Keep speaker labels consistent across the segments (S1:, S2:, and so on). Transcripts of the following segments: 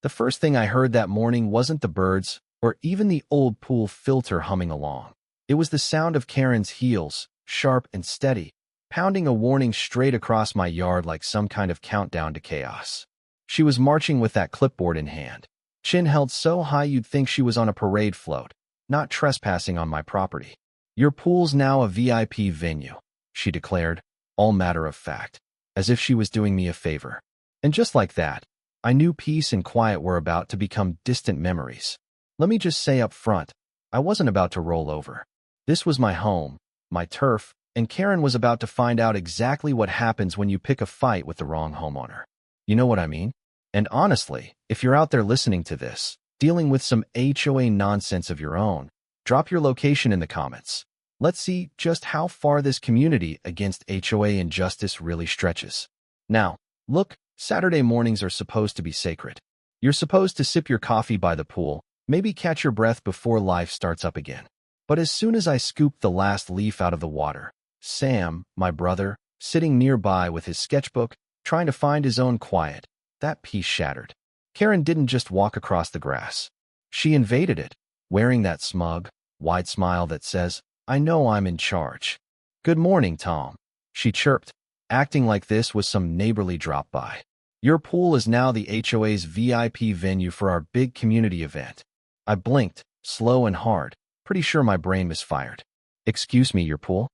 S1: The first thing I heard that morning wasn't the birds or even the old pool filter humming along. It was the sound of Karen's heels, sharp and steady, pounding a warning straight across my yard like some kind of countdown to chaos. She was marching with that clipboard in hand, chin held so high you'd think she was on a parade float, not trespassing on my property. "Your pool's now a VIP venue," she declared, all matter of fact, as if she was doing me a favor. And just like that, I knew peace and quiet were about to become distant memories. Let me just say up front, I wasn't about to roll over. This was my home, my turf, and Karen was about to find out exactly what happens when you pick a fight with the wrong homeowner. You know what I mean? And honestly, if you're out there listening to this, dealing with some HOA nonsense of your own, drop your location in the comments. Let's see just how far this community against HOA injustice really stretches. Now, look, Saturday mornings are supposed to be sacred. You're supposed to sip your coffee by the pool, maybe catch your breath before life starts up again. But as soon as I scooped the last leaf out of the water, Sam, my brother, sitting nearby with his sketchbook, trying to find his own quiet, that peace shattered. Karen didn't just walk across the grass. She invaded it, wearing that smug, wide smile that says, "I know I'm in charge." "Good morning, Tom," she chirped, acting like this was some neighborly drop-by. "Your pool is now the HOA's VIP venue for our big community event." I blinked, slow and hard, pretty sure my brain misfired. "Excuse me, your pool?"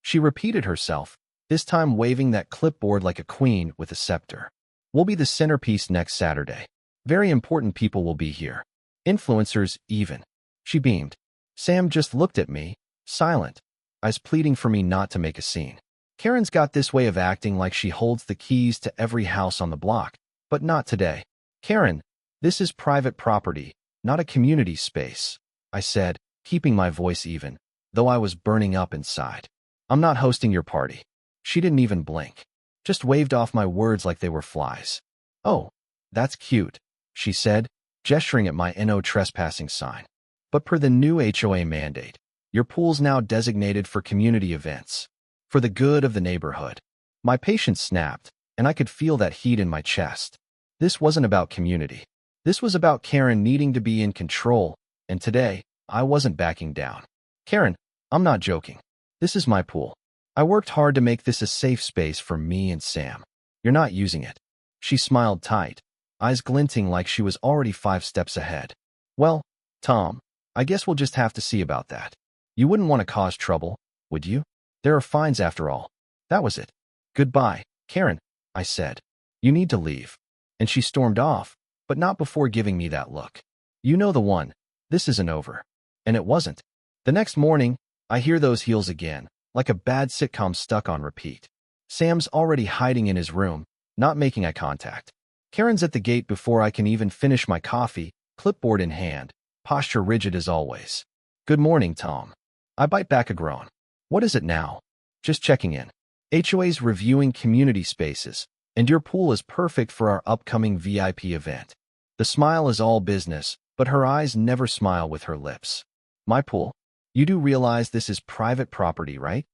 S1: She repeated herself, this time waving that clipboard like a queen with a scepter. "We'll be the centerpiece next Saturday. Very important people will be here. Influencers, even." She beamed. Sam just looked at me, silent, eyes pleading for me not to make a scene. Karen's got this way of acting like she holds the keys to every house on the block, but not today. "Karen, this is private property, not a community space," I said, keeping my voice even, though I was burning up inside. "I'm not hosting your party." She didn't even blink, just waved off my words like they were flies. "Oh, that's cute," she said, gesturing at my "No trespassing" sign. "But per the new HOA mandate, your pool's now designated for community events, for the good of the neighborhood." My patience snapped, and I could feel that heat in my chest. This wasn't about community. This was about Karen needing to be in control, and today, I wasn't backing down. "Karen, I'm not joking. This is my pool. I worked hard to make this a safe space for me and Sam. You're not using it." She smiled tight, eyes glinting like she was already 5 steps ahead. "Well, Tom, I guess we'll just have to see about that. You wouldn't want to cause trouble, would you? There are fines after all." That was it. "Goodbye, Karen," I said. "You need to leave." And she stormed off, but not before giving me that look. "You know the one. This isn't over." And it wasn't. The next morning, I hear those heels again, like a bad sitcom stuck on repeat. Sam's already hiding in his room, not making eye contact. Karen's at the gate before I can even finish my coffee, clipboard in hand, posture rigid as always. "Good morning, Tom." I bite back a groan. "What is it now?" "Just checking in. HOA's reviewing community spaces, and your pool is perfect for our upcoming VIP event." The smile is all business, but her eyes never smile with her lips. "My pool? You do realize this is private property, right?"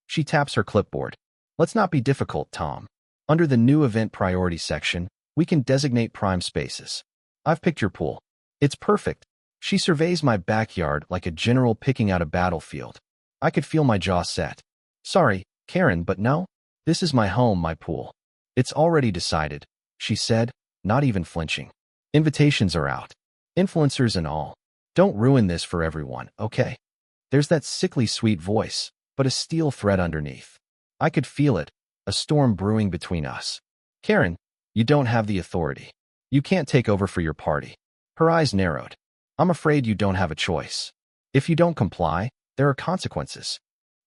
S1: She taps her clipboard. "Let's not be difficult, Tom. Under the new event priority section, we can designate prime spaces. I've picked your pool. It's perfect." She surveys my backyard like a general picking out a battlefield. I could feel my jaw set. "Sorry, Karen, but no. This is my home, my pool. It's already decided," she said, not even flinching. "Invitations are out. Influencers and all. Don't ruin this for everyone, okay?" There's that sickly sweet voice, but a steel thread underneath. I could feel it, a storm brewing between us. "Karen, you don't have the authority. You can't take over for your party." Her eyes narrowed. "I'm afraid you don't have a choice. If you don't comply, there are consequences."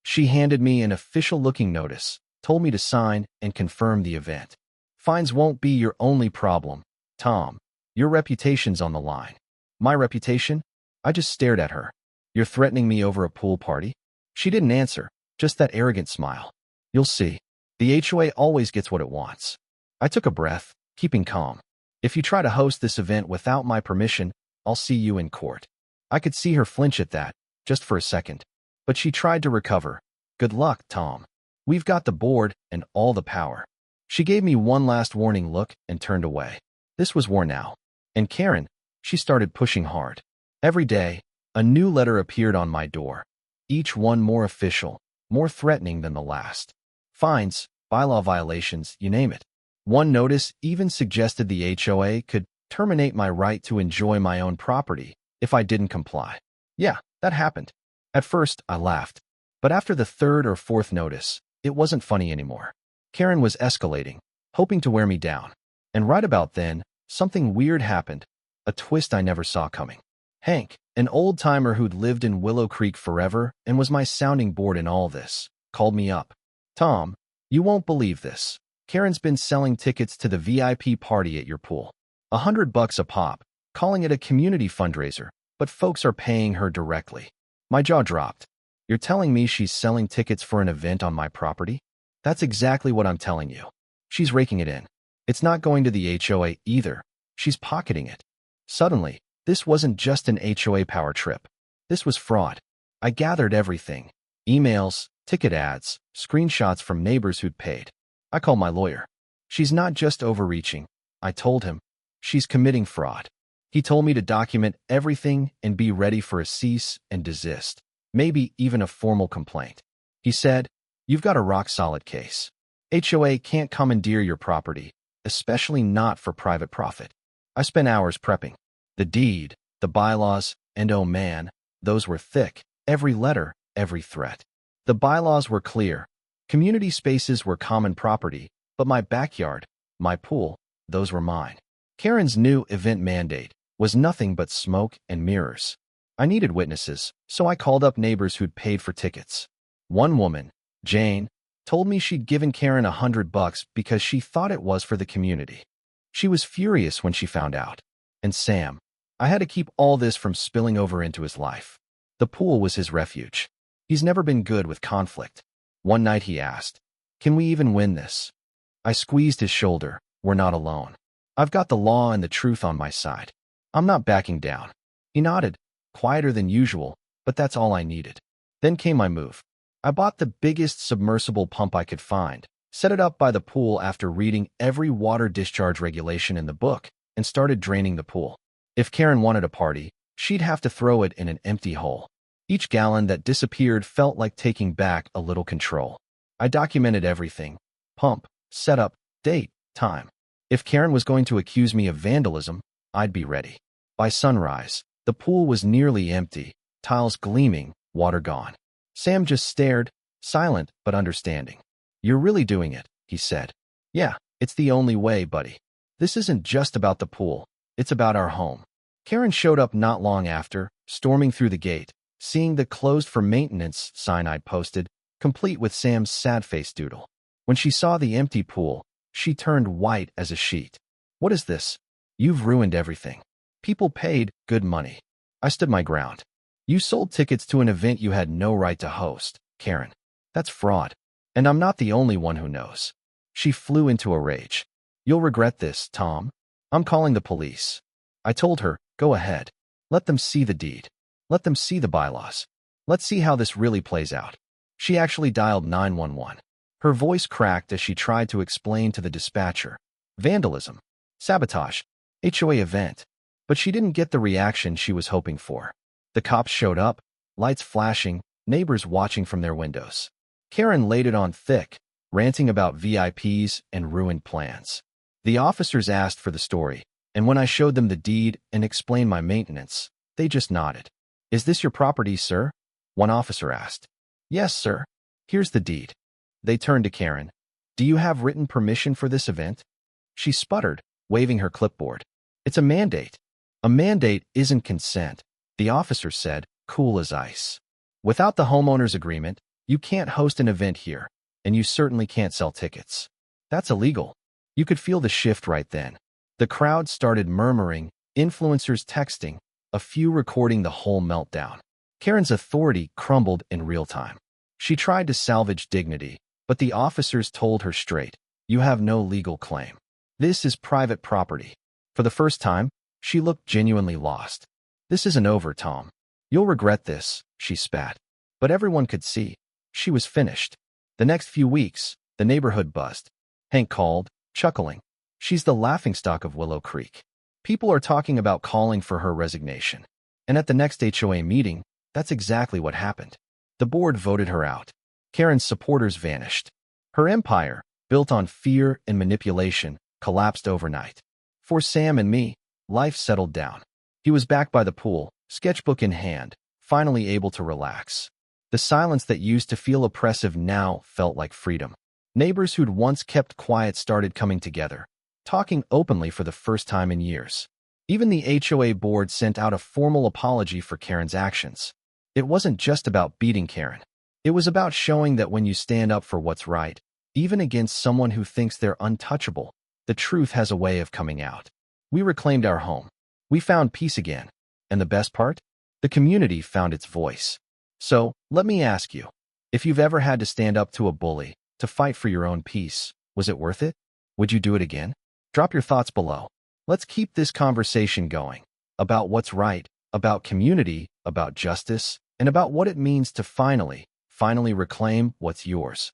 S1: She handed me an official-looking notice, told me to sign and confirm the event. "Fines won't be your only problem, Tom. Your reputation's on the line." "My reputation?" I just stared at her. "You're threatening me over a pool party?" She didn't answer, just that arrogant smile. "You'll see. The HOA always gets what it wants." I took a breath, keeping calm. "If you try to host this event without my permission, I'll see you in court." I could see her flinch at that, just for a second. But she tried to recover. "Good luck, Tom. We've got the board and all the power." She gave me one last warning look and turned away. This was war now. And Karen, she started pushing hard. Every day, a new letter appeared on my door, each one more official, more threatening than the last. Fines, bylaw violations, you name it. One notice even suggested the HOA could terminate my right to enjoy my own property if I didn't comply. Yeah, that happened. At first, I laughed. But after the third or fourth notice, it wasn't funny anymore. Karen was escalating, hoping to wear me down. And right about then, something weird happened, a twist I never saw coming. Hank, an old-timer who'd lived in Willow Creek forever and was my sounding board in all this, called me up. Tom, you won't believe this. Karen's been selling tickets to the VIP party at your pool. $100 a pop, calling it a community fundraiser, but folks are paying her directly. My jaw dropped. You're telling me she's selling tickets for an event on my property? That's exactly what I'm telling you. She's raking it in. It's not going to the HOA either. She's pocketing it. Suddenly, this wasn't just an HOA power trip. This was fraud. I gathered everything. Emails, ticket ads, screenshots from neighbors who'd paid. I called my lawyer. She's not just overreaching, I told him. She's committing fraud. He told me to document everything and be ready for a cease and desist, maybe even a formal complaint. He said, you've got a rock-solid case. HOA can't commandeer your property, especially not for private profit. I spent hours prepping. The deed, the bylaws, and oh man, those were thick, every letter, every threat. The bylaws were clear. Community spaces were common property, but my backyard, my pool, those were mine. Karen's new event mandate was nothing but smoke and mirrors. I needed witnesses, so I called up neighbors who'd paid for tickets. One woman, Jane, told me she'd given Karen $100 because she thought it was for the community. She was furious when she found out. And Sam, I had to keep all this from spilling over into his life. The pool was his refuge. He's never been good with conflict. One night he asked, can we even win this? I squeezed his shoulder. We're not alone. I've got the law and the truth on my side. I'm not backing down. He nodded, quieter than usual, but that's all I needed. Then came my move. I bought the biggest submersible pump I could find, set it up by the pool after reading every water discharge regulation in the book, and started draining the pool. If Karen wanted a party, she'd have to throw it in an empty hole. Each gallon that disappeared felt like taking back a little control. I documented everything: pump, setup, date, time. If Karen was going to accuse me of vandalism, I'd be ready. By sunrise, the pool was nearly empty, tiles gleaming, water gone. Sam just stared, silent but understanding. You're really doing it, he said. Yeah, it's the only way, buddy. This isn't just about the pool, it's about our home. Karen showed up not long after, storming through the gate, seeing the closed for maintenance sign I'd posted, complete with Sam's sad-faced doodle. When she saw the empty pool, she turned white as a sheet. What is this? You've ruined everything. People paid good money. I stood my ground. You sold tickets to an event you had no right to host, Karen. That's fraud. And I'm not the only one who knows. She flew into a rage. You'll regret this, Tom. I'm calling the police. I told her, go ahead. Let them see the deed. Let them see the bylaws. Let's see how this really plays out. She actually dialed 911. Her voice cracked as she tried to explain to the dispatcher. Vandalism. Sabotage. HOA event. But she didn't get the reaction she was hoping for. The cops showed up, lights flashing, neighbors watching from their windows. Karen laid it on thick, ranting about VIPs and ruined plans. The officers asked for the story, and when I showed them the deed and explained my maintenance, they just nodded. Is this your property, sir? One officer asked. Yes, sir. Here's the deed. They turned to Karen. Do you have written permission for this event? She sputtered, waving her clipboard. It's a mandate. A mandate isn't consent, the officer said, cool as ice. Without the homeowner's agreement, you can't host an event here, and you certainly can't sell tickets. That's illegal. You could feel the shift right then. The crowd started murmuring, influencers texting, a few recording the whole meltdown. Karen's authority crumbled in real time. She tried to salvage dignity, but the officers told her straight, you have no legal claim. This is private property. For the first time, she looked genuinely lost. This isn't over, Tom. You'll regret this, she spat. But everyone could see. She was finished. The next few weeks, the neighborhood buzzed. Hank called, chuckling. She's the laughingstock of Willow Creek. People are talking about calling for her resignation. And at the next HOA meeting, that's exactly what happened. The board voted her out. Karen's supporters vanished. Her empire, built on fear and manipulation, collapsed overnight. For Sam and me, life settled down. He was back by the pool, sketchbook in hand, finally able to relax. The silence that used to feel oppressive now felt like freedom. Neighbors who'd once kept quiet started coming together, talking openly for the first time in years. Even the HOA board sent out a formal apology for Karen's actions. It wasn't just about beating Karen. It was about showing that when you stand up for what's right, even against someone who thinks they're untouchable, the truth has a way of coming out. We reclaimed our home. We found peace again. And the best part? The community found its voice. So, let me ask you, if you've ever had to stand up to a bully, to fight for your own peace, was it worth it? Would you do it again? Drop your thoughts below. Let's keep this conversation going. About what's right, about community, about justice, and about what it means to finally reclaim what's yours.